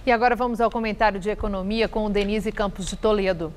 E agora vamos ao comentário de economia com o Denise Campos de Toledo.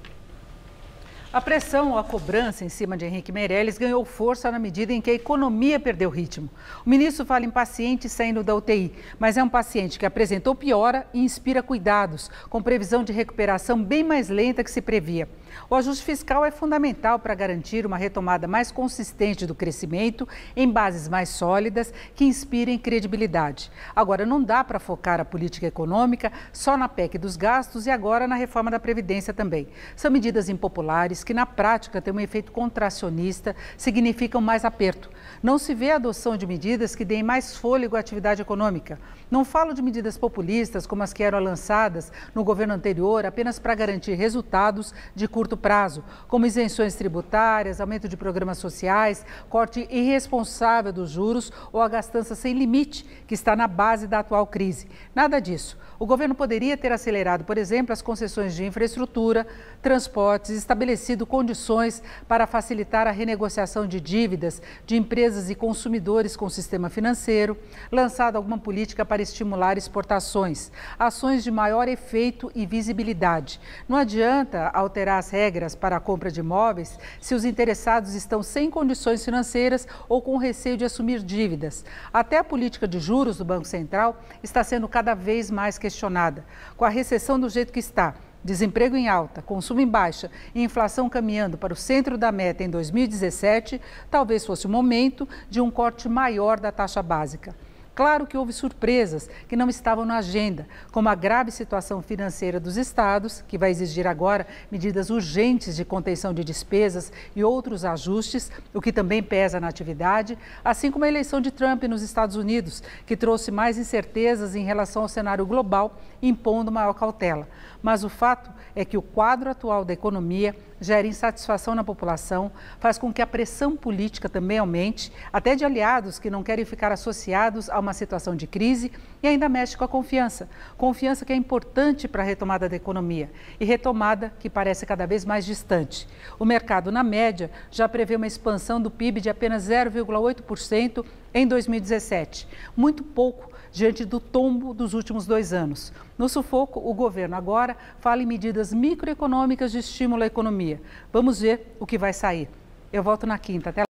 A pressão ou a cobrança em cima de Henrique Meirelles ganhou força na medida em que a economia perdeu ritmo. O ministro fala em paciente saindo da UTI, mas é um paciente que apresentou piora e inspira cuidados, com previsão de recuperação bem mais lenta que se previa. O ajuste fiscal é fundamental para garantir uma retomada mais consistente do crescimento em bases mais sólidas que inspirem credibilidade. Agora, não dá para focar a política econômica só na PEC dos gastos e agora na reforma da Previdência também. São medidas impopulares que, na prática, têm um efeito contracionista, significam mais aperto. Não se vê a adoção de medidas que deem mais fôlego à atividade econômica. Não falo de medidas populistas como as que eram lançadas no governo anterior apenas para garantir resultados de curto prazo, como isenções tributárias, aumento de programas sociais, corte irresponsável dos juros ou a gastança sem limite, que está na base da atual crise. Nada disso. O governo poderia ter acelerado, por exemplo, as concessões de infraestrutura, transportes, estabelecido condições para facilitar a renegociação de dívidas de empresas e consumidores com o sistema financeiro, lançado alguma política para estimular exportações, ações de maior efeito e visibilidade. Não adianta alterar as regras para a compra de imóveis se os interessados estão sem condições financeiras ou com receio de assumir dívidas. Até a política de juros do Banco Central está sendo cada vez mais questionada. Com a recessão do jeito que está, desemprego em alta, consumo em baixa e inflação caminhando para o centro da meta em 2017, talvez fosse o momento de um corte maior da taxa básica. Claro que houve surpresas que não estavam na agenda, como a grave situação financeira dos estados, que vai exigir agora medidas urgentes de contenção de despesas e outros ajustes, o que também pesa na atividade, assim como a eleição de Trump nos Estados Unidos, que trouxe mais incertezas em relação ao cenário global, impondo maior cautela. Mas o fato é que o quadro atual da economia gera insatisfação na população, faz com que a pressão política também aumente, até de aliados que não querem ficar associados a uma situação de crise e ainda mexe com a confiança. Confiança que é importante para a retomada da economia e retomada que parece cada vez mais distante. O mercado, na média, já prevê uma expansão do PIB de apenas 0,8% em 2017, muito pouco diante do tombo dos últimos 2 anos. No sufoco, o governo agora fala em medidas microeconômicas de estímulo à economia. Vamos ver o que vai sair. Eu volto na quinta. Até lá.